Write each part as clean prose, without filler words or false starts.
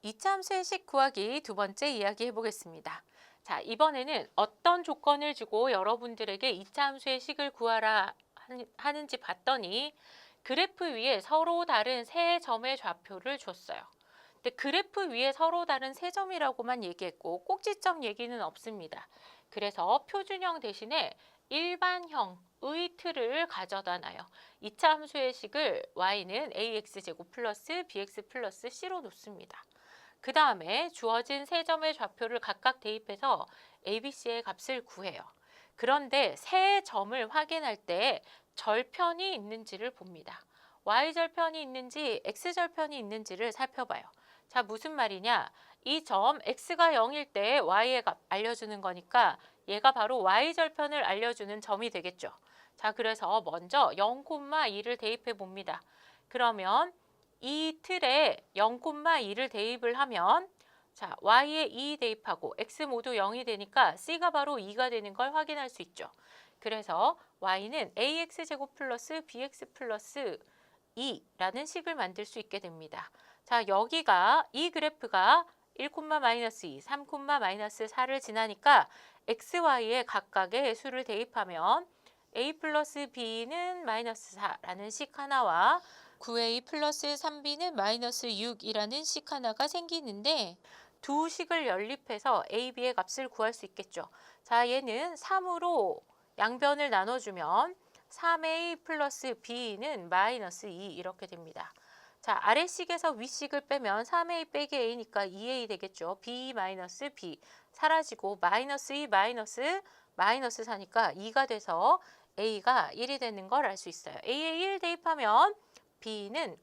이차 함수의 식 구하기 두 번째 이야기 해보겠습니다. 자, 이번에는 어떤 조건을 주고 여러분들에게 이차 함수의 식을 구하라 하는지 봤더니 그래프 위에 서로 다른 세 점의 좌표를 줬어요. 근데 그래프 위에 서로 다른 세 점이라고만 얘기했고 꼭지점 얘기는 없습니다. 그래서 표준형 대신에 일반형의 틀을 가져다 놔요. 이차 함수의 식을 y는 ax제곱 플러스 bx 플러스 c로 놓습니다. 그 다음에 주어진 세 점의 좌표를 각각 대입해서 ABC의 값을 구해요. 그런데 세 점을 확인할 때 절편이 있는지를 봅니다. Y절편이 있는지 X절편이 있는지를 살펴봐요. 자, 무슨 말이냐? 이 점 X가 0일 때 Y의 값 알려주는 거니까 얘가 바로 Y절편을 알려주는 점이 되겠죠. 자, 그래서 먼저 0,2를 대입해 봅니다. 그러면 이 틀에 0,2를 대입을 하면 자, y에 2 대입하고 x 모두 0이 되니까 c가 바로 2가 되는 걸 확인할 수 있죠. 그래서 y는 ax제곱 플러스 bx 플러스 2라는 식을 만들 수 있게 됩니다. 자, 여기가 이 그래프가 1, 마이너스 2, 3, 마이너스 4를 지나니까 x, y에 각각의 수를 대입하면 a 플러스 b는 마이너스 4라는 식 하나와 9a 플러스 3b는 마이너스 6이라는 식 하나가 생기는데 두 식을 연립해서 a, b의 값을 구할 수 있겠죠. 자, 얘는 3으로 양변을 나눠주면 3a 플러스 b는 마이너스 2 이렇게 됩니다. 자, 아래식에서 윗식을 빼면 3a 빼기 a니까 2a 되겠죠. b 마이너스 b 사라지고 마이너스 2 마이너스 4니까 2가 돼서 a가 1이 되는 걸 알 수 있어요. a에 1 대입하면 b는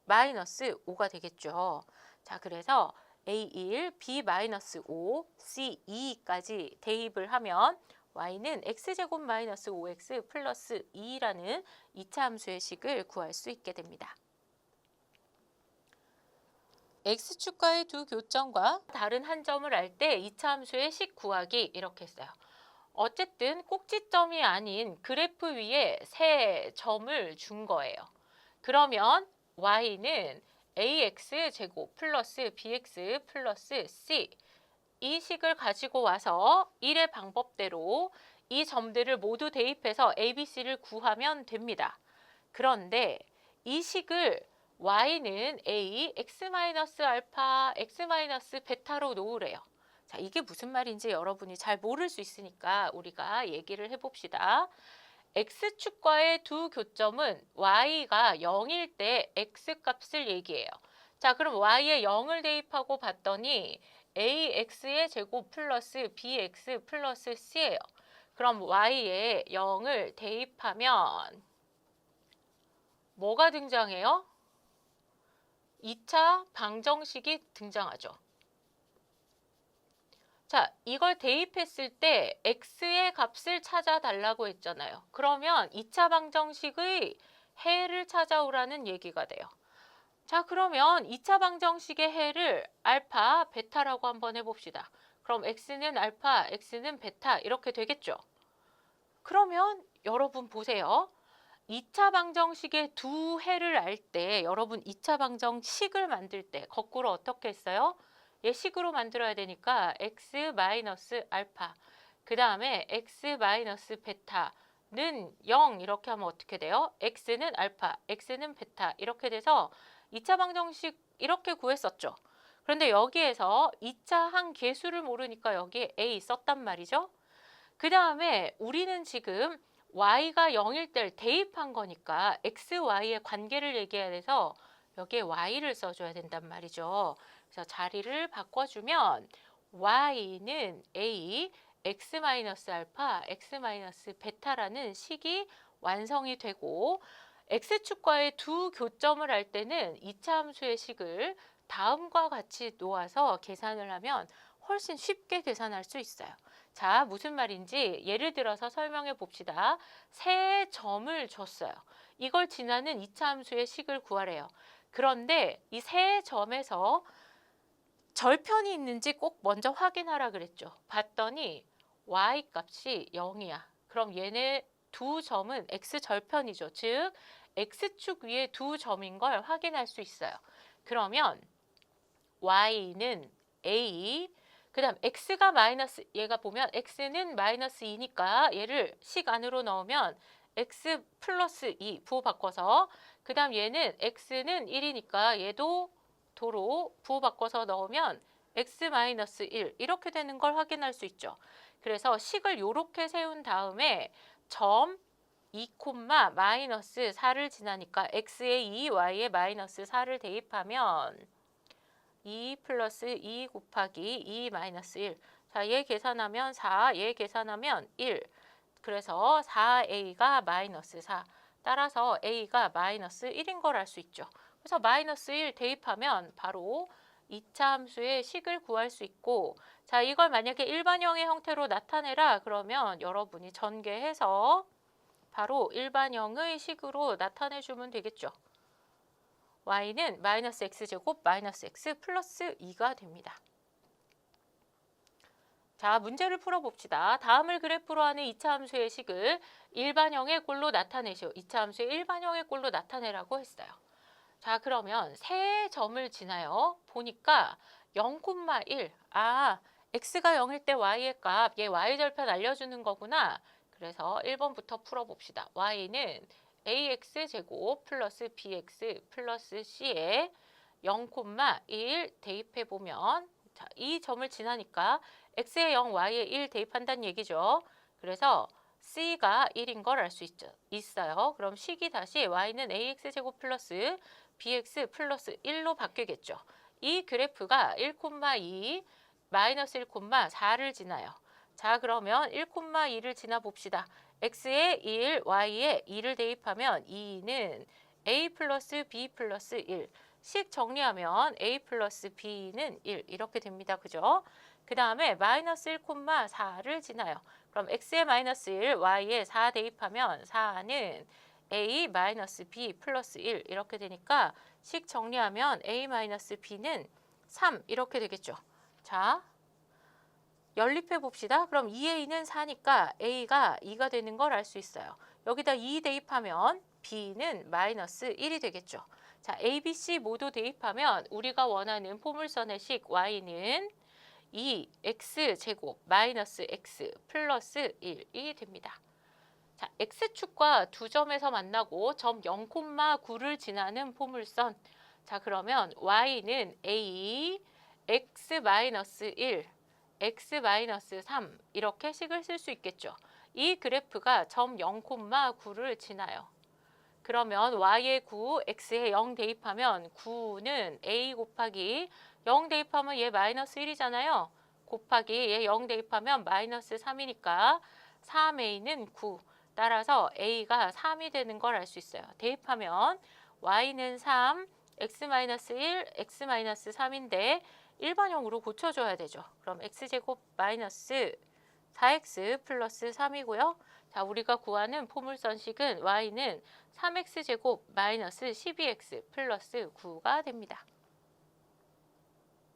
마이너스 5가 되겠죠. 자, 그래서 A1, B 마이너스 5, C2까지 대입을 하면 y는 x제곱 마이너스 5x 플러스 2라는 이차 함수의 식을 구할 수 있게 됩니다. x축과의 두 교점과 다른 한 점을 알 때 이차 함수의 식 구하기 이렇게 했어요. 어쨌든 꼭지점이 아닌 그래프 위에 세 점을 준 거예요. 그러면 y는 ax제곱 플러스 bx 플러스 c 이 식을 가지고 와서 1의 방법대로 이 점들을 모두 대입해서 abc를 구하면 됩니다. 그런데 이 식을 y는 a, x-알파, x-베타로 놓으래요. 자, 이게 무슨 말인지 여러분이 잘 모를 수 있으니까 우리가 얘기를 해봅시다. x축과의 두 교점은 y가 0일 때 x값을 얘기해요. 자, 그럼 y에 0을 대입하고 봤더니 ax의 제곱 플러스 bx 플러스 c예요. 그럼 y에 0을 대입하면 뭐가 등장해요? 2차 방정식이 등장하죠. 자, 이걸 대입했을 때 x의 값을 찾아달라고 했잖아요. 그러면 2차 방정식의 해를 찾아오라는 얘기가 돼요. 자, 그러면 2차 방정식의 해를 알파, 베타라고 한번 해봅시다. 그럼 x는 알파, x는 베타 이렇게 되겠죠. 그러면 여러분 보세요. 2차 방정식의 두 해를 알 때 여러분 2차 방정식을 만들 때 거꾸로 어떻게 했어요? 얘 식으로 만들어야 되니까 x 마이너스 알파 그 다음에 x 마이너스 베타는 0 이렇게 하면 어떻게 돼요? x는 알파, x는 베타 이렇게 돼서 2차 방정식 이렇게 구했었죠. 그런데 여기에서 2차 한 개수를 모르니까 여기에 a 썼단 말이죠. 그 다음에 우리는 지금 y가 0일 때를 대입한 거니까 x, y의 관계를 얘기해야 돼서 여기에 y를 써줘야 된단 말이죠. 그래서 자리를 바꿔주면 y는 a, x-알파, x-베타라는 식이 완성이 되고 x축과의 두 교점을 할 때는 2차 함수의 식을 다음과 같이 놓아서 계산을 하면 훨씬 쉽게 계산할 수 있어요. 자, 무슨 말인지 예를 들어서 설명해 봅시다. 세 점을 줬어요. 이걸 지나는 2차 함수의 식을 구하래요. 그런데 이 세 점에서 절편이 있는지 꼭 먼저 확인하라 그랬죠. 봤더니 y 값이 0이야. 그럼 얘네 두 점은 x절편이죠. 즉 x축 위에 두 점인 걸 확인할 수 있어요. 그러면 y는 a, 그 다음 x가 마이너스, 얘가 보면 x는 마이너스 2니까 얘를 식 안으로 넣으면 x 플러스 2 부호 바꿔서, 그 다음 얘는 x는 1이니까 얘도 도로 부호 바꿔서 넣으면 x 마이너스 1 이렇게 되는 걸 확인할 수 있죠. 그래서 식을 이렇게 세운 다음에 점 2, 마이너스 4를 지나니까 x에 2, y에 마이너스 4를 대입하면 2 플러스 2 곱하기 2 마이너스 1. 자, 얘 계산하면 4, 얘 계산하면 1. 그래서 4a가 마이너스 4. 따라서 a가 마이너스 1인 걸 알 수 있죠. 그래서 마이너스 1 대입하면 바로 2차 함수의 식을 구할 수 있고, 자, 이걸 만약에 일반형의 형태로 나타내라 그러면 여러분이 전개해서 바로 일반형의 식으로 나타내주면 되겠죠. y는 마이너스 x제곱 마이너스 x 플러스 2가 됩니다. 자, 문제를 풀어봅시다. 다음을 그래프로 하는 2차 함수의 식을 일반형의 꼴로 나타내시오. 2차 함수의 일반형의 꼴로 나타내라고 했어요. 자, 그러면 세 점을 지나요. 보니까 0,1. 아, x가 0일 때 y의 값, 얘 y절편 알려주는 거구나. 그래서 1번부터 풀어봅시다. y는 ax제곱 플러스 bx 플러스 c에 0,1 대입해보면, 자, 이 점을 지나니까 x에 0, y에 1 대입한다는 얘기죠. 그래서 c가 1인 걸 알 수 있어요. 그럼 식이 다시 y는 ax제곱 플러스 bx 플러스 1로 바뀌겠죠. 이 그래프가 1,2, 마이너스 1,4를 지나요. 자, 그러면 1,2를 지나 봅시다. x에 1, y에 2를 대입하면 2는 a 플러스 b 플러스 1. 식 정리하면 a 플러스 b는 1 이렇게 됩니다. 그죠? 그 다음에 마이너스 1,4를 지나요. 그럼 x에 마이너스 1, y에 4 대입하면 4는 a 마이너스 b 플러스 1 이렇게 되니까 식 정리하면 a 마이너스 b는 3 이렇게 되겠죠. 자, 연립해 봅시다. 그럼 2a는 4니까 a가 2가 되는 걸 알 수 있어요. 여기다 2 대입하면 b는 마이너스 1이 되겠죠. 자, a, b, c 모두 대입하면 우리가 원하는 포물선의 식 y는 2x제곱 마이너스 x 플러스 1이 됩니다. 자, x축과 두 점에서 만나고 점 0,9를 지나는 포물선. 자, 그러면 y는 a, x 마이너스 1, x 마이너스 3 이렇게 식을 쓸 수 있겠죠. 이 그래프가 점 0,9를 지나요. 그러면 y에 9, x에 0 대입하면 9는 a 곱하기 0 대입하면 얘 마이너스 1이잖아요. 곱하기 얘 0 대입하면 마이너스 3이니까 3a는 9. 따라서 a가 3이 되는 걸 알 수 있어요. 대입하면 y는 3, x-1, x-3인데 일반형으로 고쳐줘야 되죠. 그럼 x제곱 마이너스 4x 플러스 3이고요. 자, 우리가 구하는 포물선식은 y는 3x제곱 마이너스 12x 플러스 9가 됩니다.